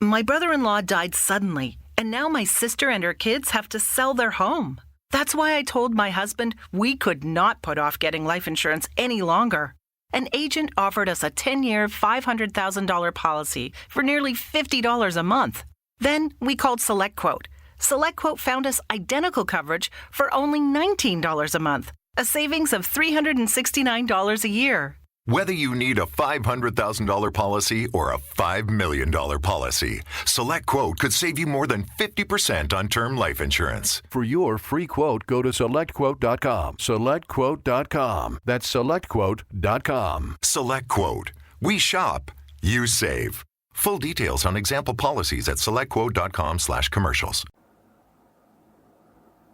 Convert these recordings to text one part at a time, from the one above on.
My brother-in-law died suddenly, and now my sister and her kids have to sell their home. That's why I told my husband we could not put off getting life insurance any longer. An agent offered us a 10-year, $500,000 policy for nearly $50 a month. Then we called SelectQuote. SelectQuote found us identical coverage for only $19 a month, a savings of $369 a year. Whether you need a $500,000 policy or a $5 million policy, SelectQuote could save you more than 50% on term life insurance. For your free quote, go to SelectQuote.com. SelectQuote.com. That's SelectQuote.com. SelectQuote. We shop, you save. Full details on example policies at SelectQuote.com/commercials.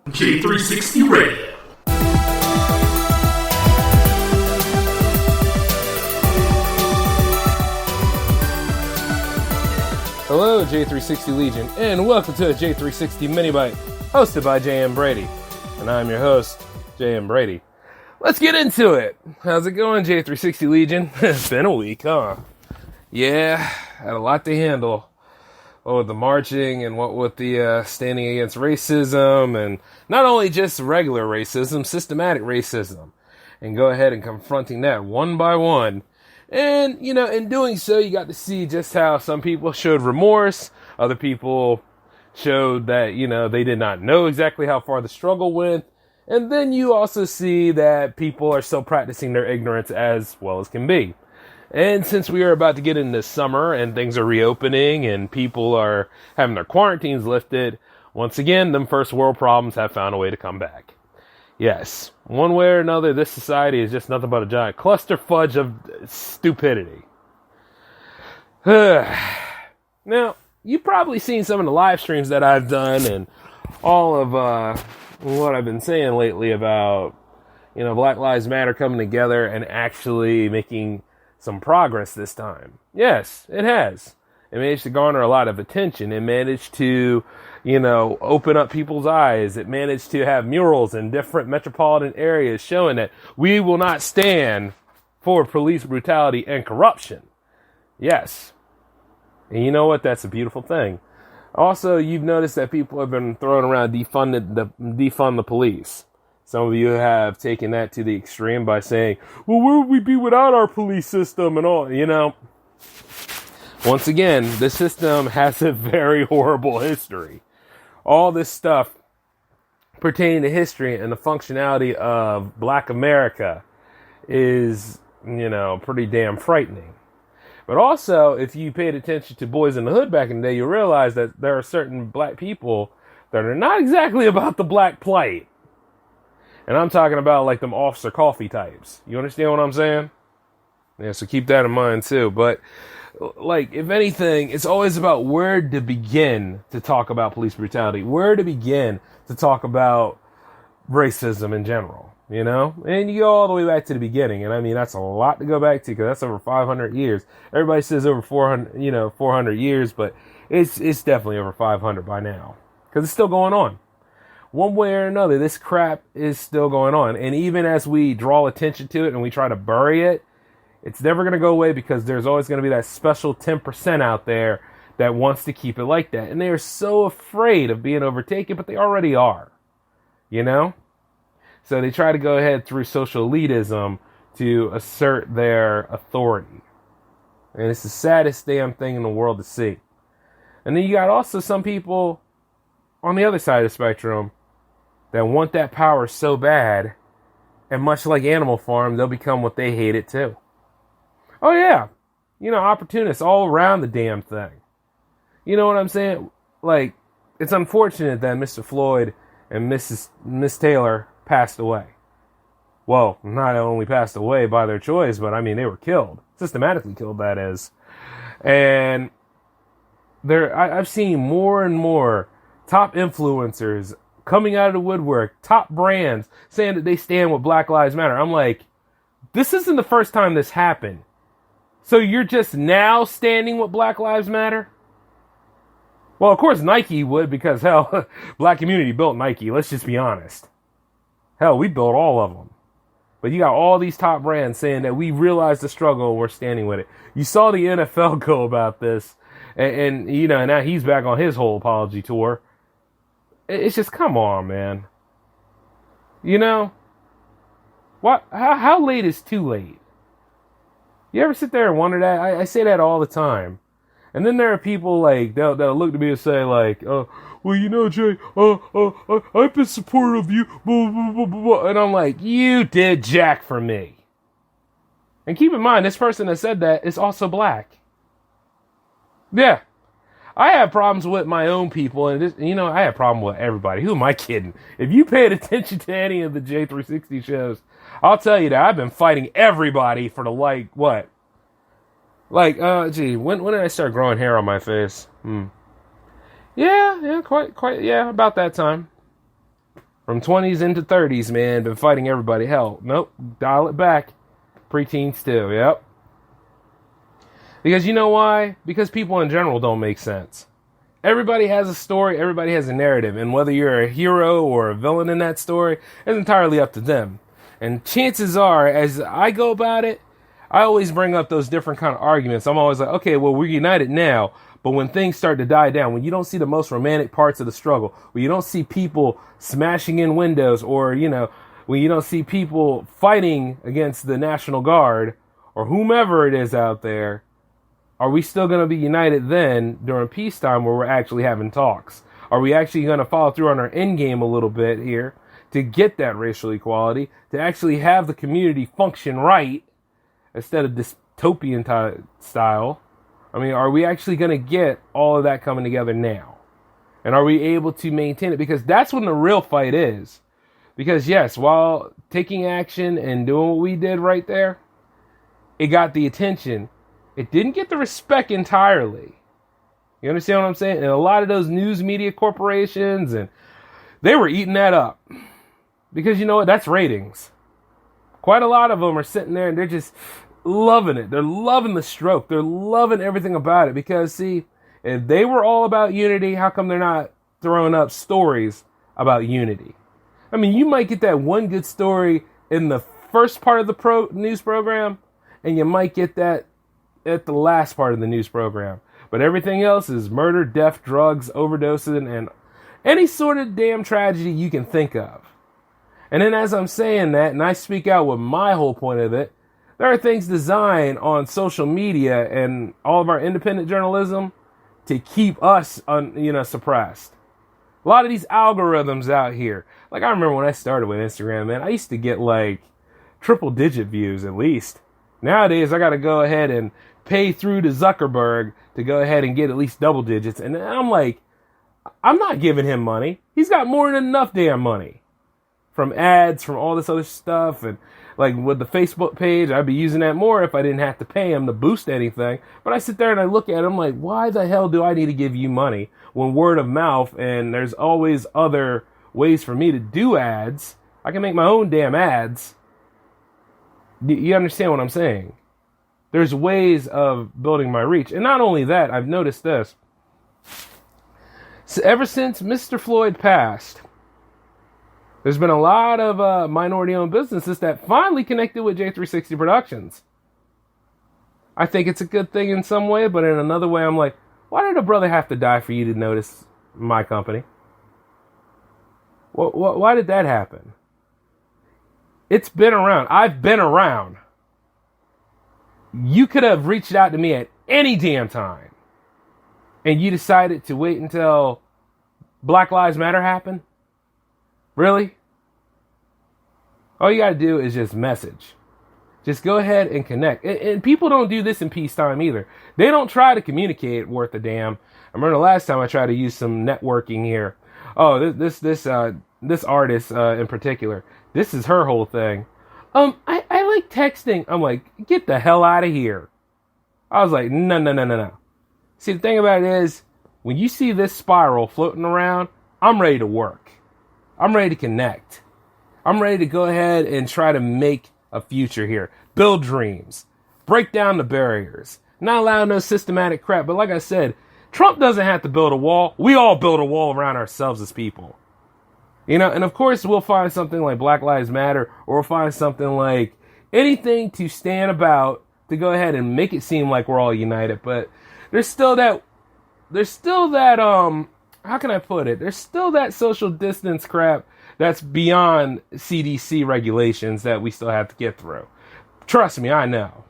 J360 Radio. Hello, J360 Legion, and welcome to a J360 Mini Bite, hosted by J.M. Brady. And I'm your host, J.M. Brady. Let's get into it. How's it going, J360 Legion? It's been a week, huh? Yeah, had a lot to handle. Oh, with the marching and what with the standing against racism, and not only just regular racism, systematic racism. And go ahead and confronting that one by one. And, you know, in doing so, you got to see just how some people showed remorse. Other people showed that, you know, they did not know exactly how far the struggle went. And then you also see that people are still practicing their ignorance as well as can be. And since we are about to get into summer and things are reopening and people are having their quarantines lifted, once again, them first world problems have found a way to come back. Yes, one way or another, this society is just nothing but a giant cluster fudge of stupidity. Now, you've probably seen some of the live streams that I've done and all of what I've been saying lately about, you know, Black Lives Matter coming together and actually making some progress this time. Yes, it has. It managed to garner a lot of attention. It managed to, you know, open up people's eyes. It managed to have murals in different metropolitan areas showing that we will not stand for police brutality and corruption. Yes. And you know what? That's a beautiful thing. Also, you've noticed that people have been throwing around defund the police. Some of you have taken that to the extreme by saying, well, where would we be without our police system and all, you know? Once again, the system has a very horrible history. All this stuff pertaining to history and the functionality of Black America is, you know, pretty damn frightening. But also, if you paid attention to Boys in the Hood back in the day, you realize that there are certain black people that are not exactly about the black plight. And I'm talking about like them Officer Coffee types. You understand what I'm saying? Yeah, so keep that in mind too. But like, if anything, it's always about where to begin to talk about police brutality, where to begin to talk about racism in general, you know? And you go all the way back to the beginning. And I mean, that's a lot to go back to because that's over 500 years. Everybody says over 400 years, but it's definitely over 500 by now because it's still going on. One way or another, this crap is still going on. And even as we draw attention to it and we try to bury it, it's never going to go away because there's always going to be that special 10% out there that wants to keep it like that. And they are so afraid of being overtaken, but they already are, you know? So they try to go ahead through social elitism to assert their authority. And it's the saddest damn thing in the world to see. And then you got also some people on the other side of the spectrum that want that power so bad, and much like Animal Farm, they'll become what they hate it too. Oh yeah, you know, opportunists all around the damn thing. You know what I'm saying? Like, it's unfortunate that Mr. Floyd and Miss Taylor passed away. Well, not only passed away by their choice, but I mean, they were killed. Systematically killed, that is. And I've seen more and more top influencers coming out of the woodwork, top brands, saying that they stand with Black Lives Matter. I'm like, this isn't the first time this happened. So you're just now standing with Black Lives Matter? Well, of course Nike would, because hell, black community built Nike. Let's just be honest. Hell, we built all of them. But you got all these top brands saying that we realize the struggle and we're standing with it. You saw the NFL go about this And you know, now he's back on his whole apology tour. It's just, come on, man. You know, what? How late is too late? You ever sit there and wonder that? I say that all the time. And then there are people like that'll look to me and say like, well, you know, Jay, I've been supportive of you, blah, blah, blah, blah. And I'm like, you did jack for me. And keep in mind, this person that said that is also black. Yeah, I have problems with my own people, and this, you know, I have problems with everybody. Who am I kidding? If you paid attention to any of the J360 shows, I'll tell you that I've been fighting everybody for the what? When did I start growing hair on my face? Yeah, quite, yeah, about that time. From 20s into 30s, man, been fighting everybody. Hell, nope, dial it back. Preteens too, yep. Because you know why? Because people in general don't make sense. Everybody has a story, everybody has a narrative, and whether you're a hero or a villain in that story is entirely up to them. And chances are, as I go about it, I always bring up those different kind of arguments. I'm always like, okay, well, we're united now, but when things start to die down, when you don't see the most romantic parts of the struggle, when you don't see people smashing in windows, or, you know, when you don't see people fighting against the National Guard, or whomever it is out there, are we still going to be united then during peacetime where we're actually having talks? Are we actually going to follow through on our end game a little bit here to get that racial equality, to actually have the community function right instead of dystopian style? I mean, are we actually going to get all of that coming together now? And are we able to maintain it? Because that's when the real fight is. Because yes, while taking action and doing what we did right there, it got the attention. It didn't get the respect entirely. You understand what I'm saying? And a lot of those news media corporations, and they were eating that up. Because you know what? That's ratings. Quite a lot of them are sitting there and they're just loving it. They're loving the stroke. They're loving everything about it. Because, see, if they were all about unity, how come they're not throwing up stories about unity? I mean, you might get that one good story in the first part of the news program, and you might get that at the last part of the news program. But everything else is murder, death, drugs, overdoses, and any sort of damn tragedy you can think of. And then as I'm saying that, and I speak out with my whole point of it, there are things designed on social media and all of our independent journalism to keep us, suppressed. A lot of these algorithms out here. Like, I remember when I started with Instagram, man, I used to get like triple-digit views at least. Nowadays, I got to go ahead and pay through to Zuckerberg to go ahead and get at least double digits. And I'm like, I'm not giving him money. He's got more than enough damn money. From ads, from all this other stuff. And like with the Facebook page, I'd be using that more if I didn't have to pay him to boost anything. But I sit there and I look at him like, why the hell do I need to give you money when word of mouth and there's always other ways for me to do ads? I can make my own damn ads. You understand what I'm saying? There's ways of building my reach. And not only that, I've noticed this. So ever since Mr. Floyd passed, there's been a lot of minority-owned businesses that finally connected with J360 Productions. I think it's a good thing in some way, but in another way, I'm like, why did a brother have to die for you to notice my company? Why did that happen? It's been around. I've been around. You could have reached out to me at any damn time, and you decided to wait until Black Lives Matter happened? Really? All you gotta do is just message. Just go ahead and connect. And people don't do this in peacetime either. They don't try to communicate worth a damn. I remember the last time I tried to use some networking here. Oh, this artist in particular. This is her whole thing. I like texting. I'm like, get the hell out of here. I was like, no. See, the thing about it is, when you see this spiral floating around, I'm ready to work. I'm ready to connect. I'm ready to go ahead and try to make a future here. Build dreams. Break down the barriers. Not allow no systematic crap. But like I said, Trump doesn't have to build a wall. We all build a wall around ourselves as people. You know, and of course we'll find something like Black Lives Matter, or we'll find something like anything to stand about to go ahead and make it seem like we're all united. But there's still that that, how can I put it? There's still that social distance crap that's beyond CDC regulations that we still have to get through. Trust me, I know.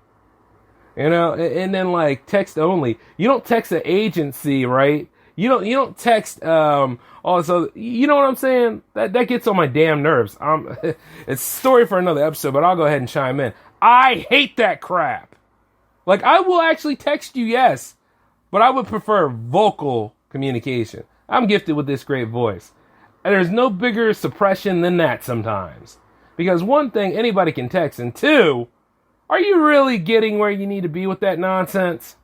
You know, and then like text only. You don't text an agency, right? You don't text also, you know what I'm saying? That gets on my damn nerves. It's a story for another episode, but I'll go ahead and chime in. I hate that crap. Like, I will actually text you, yes, but I would prefer vocal communication. I'm gifted with this great voice. And there's no bigger suppression than that sometimes. Because one thing, anybody can text, and two, are you really getting where you need to be with that nonsense?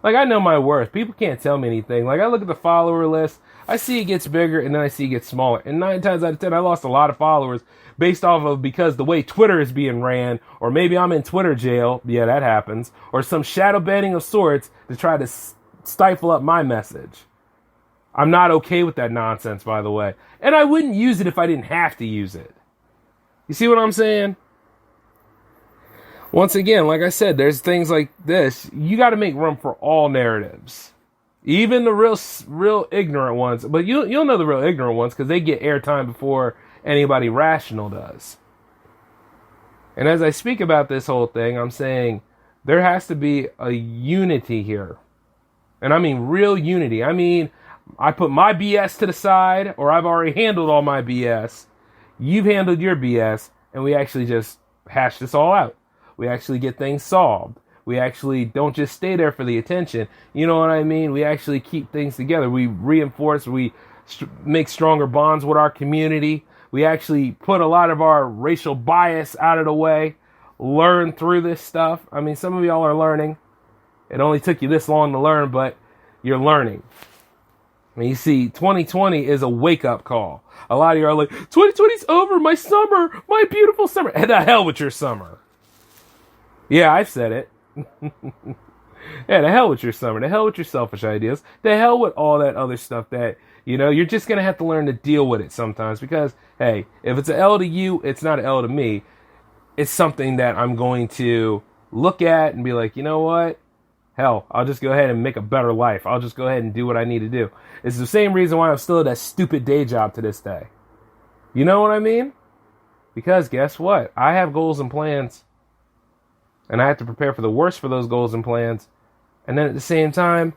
Like, I know my worth. People can't tell me anything. Like, I look at the follower list, I see it gets bigger, and then I see it gets smaller. And 9 times out of 10, I lost a lot of followers based off of because the way Twitter is being ran, or maybe I'm in Twitter jail, yeah, that happens, or some shadow banning of sorts to try to stifle up my message. I'm not okay with that nonsense, by the way. And I wouldn't use it if I didn't have to use it. You see what I'm saying? Once again, like I said, there's things like this. You got to make room for all narratives. Even the real ignorant ones. But you'll know the real ignorant ones because they get airtime before anybody rational does. And as I speak about this whole thing, I'm saying there has to be a unity here. And I mean real unity. I mean, I put my BS to the side, or I've already handled all my BS. You've handled your BS, and we actually just hash this all out. We actually get things solved. We actually don't just stay there for the attention. You know what I mean? We actually keep things together. We reinforce, we make stronger bonds with our community. We actually put a lot of our racial bias out of the way. Learn through this stuff. I mean, some of y'all are learning. It only took you this long to learn, but you're learning. And you see, 2020 is a wake-up call. A lot of you are like, 2020's over, my summer, my beautiful summer. And the hell with your summer. Yeah, I've said it. Yeah, the hell with your summer. The hell with your selfish ideas. The hell with all that other stuff that, you know, you're just going to have to learn to deal with it sometimes. Because, hey, if it's an L to you, it's not an L to me. It's something that I'm going to look at and be like, you know what? Hell, I'll just go ahead and make a better life. I'll just go ahead and do what I need to do. It's the same reason why I'm still at that stupid day job to this day. You know what I mean? Because guess what? I have goals and plans. And I have to prepare for the worst for those goals and plans. And then at the same time,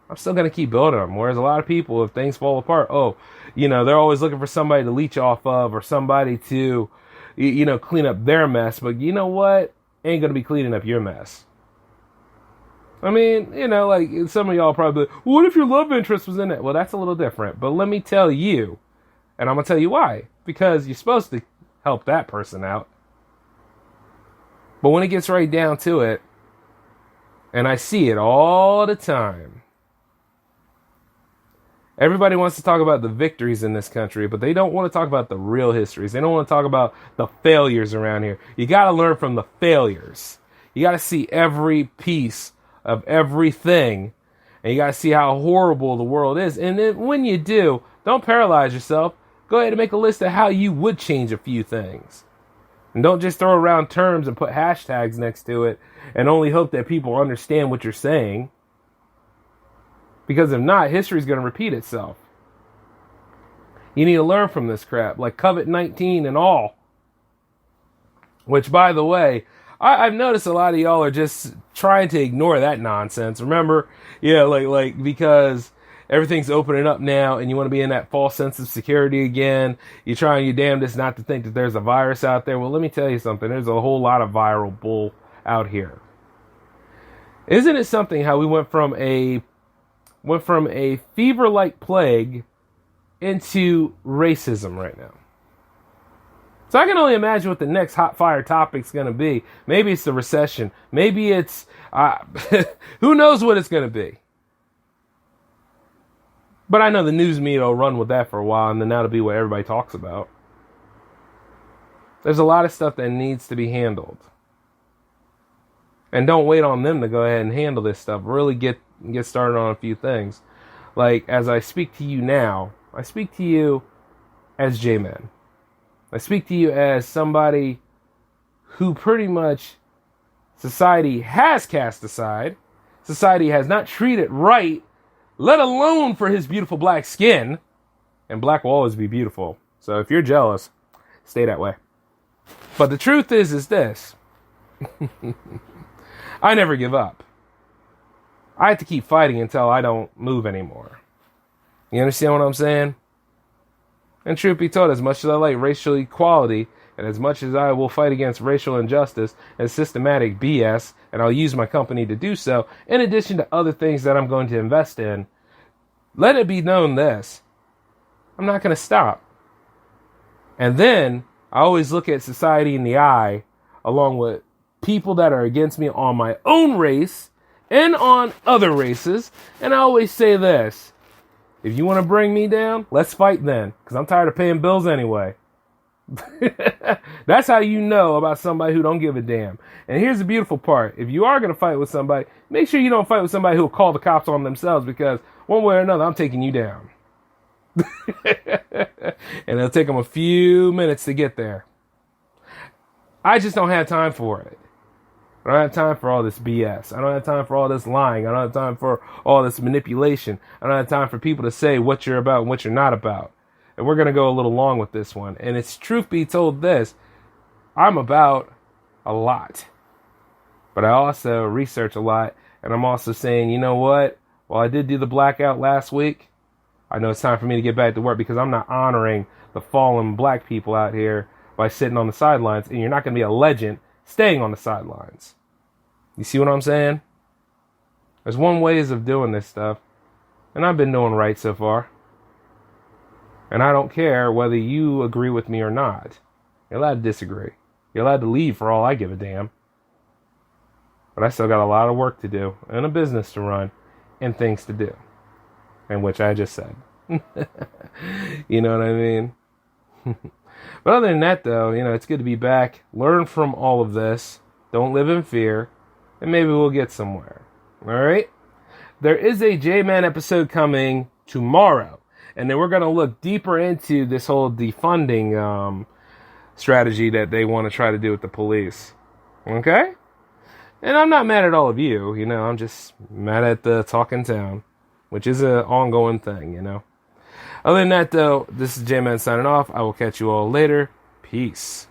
I'm still going to keep building them. Whereas a lot of people, if things fall apart, they're always looking for somebody to leech off of or somebody to, clean up their mess. But you know what? Ain't going to be cleaning up your mess. I mean, like some of y'all probably, what if your love interest was in it? Well, that's a little different. But let me tell you, and I'm going to tell you why. Because you're supposed to help that person out. But when it gets right down to it, and I see it all the time, everybody wants to talk about the victories in this country, but they don't want to talk about the real histories. They don't want to talk about the failures around here. You got to learn from the failures. You got to see every piece of everything, and you got to see how horrible the world is. And then when you do, don't paralyze yourself. Go ahead and make a list of how you would change a few things. And don't just throw around terms and put hashtags next to it and only hope that people understand what you're saying. Because if not, history's going to repeat itself. You need to learn from this crap, like COVID-19 and all. Which, by the way, I've noticed a lot of y'all are just trying to ignore that nonsense. Remember? Yeah, like because everything's opening up now and you want to be in that false sense of security again. You're trying your damnedest not to think that there's a virus out there. Well, let me tell you something. There's a whole lot of viral bull out here. Isn't it something how we went from a fever-like plague into racism right now? So I can only imagine what the next hot fire topic's going to be. Maybe it's the recession. Maybe it's who knows what it's going to be. But I know the news media will run with that for a while, and then that'll be what everybody talks about. There's a lot of stuff that needs to be handled. And don't wait on them to go ahead and handle this stuff. Really get started on a few things. Like, as I speak to you now, I speak to you as J-Man. I speak to you as somebody who pretty much society has cast aside. society has not treated right, let alone for his beautiful black skin. And black will always be beautiful. So if you're jealous, stay that way. But the truth is this. I never give up. I have to keep fighting until I don't move anymore. You understand what I'm saying? And truth be told, as much as I like racial equality, and as much as I will fight against racial injustice and systematic BS, and I'll use my company to do so, in addition to other things that I'm going to invest in, let it be known this. I'm not going to stop. And then I always look at society in the eye, along with people that are against me on my own race and on other races. And I always say this. If you want to bring me down, let's fight then. Because I'm tired of paying bills anyway. That's how you know about somebody who don't give a damn. And here's the beautiful part. If you are going to fight with somebody, make sure you don't fight with somebody who will call the cops on themselves. Because one way or another, I'm taking you down. And it'll take them a few minutes to get there. I just don't have time for it. I don't have time for all this BS. I don't have time for all this lying. I don't have time for all this manipulation. I don't have time for people to say what you're about and what you're not about. And we're going to go a little long with this one. And it's truth be told this, I'm about a lot. But I also research a lot. And I'm also saying, you know what? While I did do the blackout last week, I know it's time for me to get back to work because I'm not honoring the fallen black people out here by sitting on the sidelines. And you're not going to be a legend staying on the sidelines. You see what I'm saying? There's one ways of doing this stuff. And I've been doing right so far. And I don't care whether you agree with me or not. You're allowed to disagree. You're allowed to leave for all I give a damn. But I still got a lot of work to do. And a business to run. And things to do. And which I just said. You know what I mean? But other than that, though, you know, it's good to be back. Learn from all of this. Don't live in fear. And maybe we'll get somewhere. All right? There is a J-Man episode coming tomorrow. And then we're going to look deeper into this whole defunding strategy that they want to try to do with the police. Okay? And I'm not mad at all of you. You know, I'm just mad at the talk in town. Which is an ongoing thing, you know. Other than that, though, this is J-Man signing off. I will catch you all later. Peace.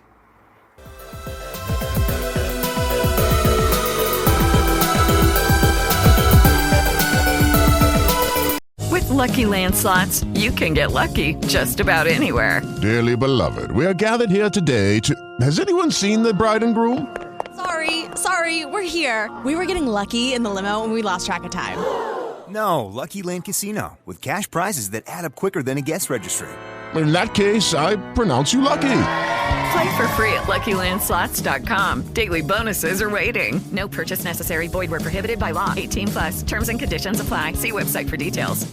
With Lucky Land Slots, you can get lucky just about anywhere. Dearly beloved, we are gathered here today to... Has anyone seen the bride and groom? Sorry, we're here. We were getting lucky in the limo and we lost track of time. No, Lucky Land Casino, with cash prizes that add up quicker than a guest registry. In that case, I pronounce you lucky. Play for free at LuckyLandSlots.com. Daily bonuses are waiting. No purchase necessary. Void where prohibited by law. 18+. Terms and conditions apply. See website for details.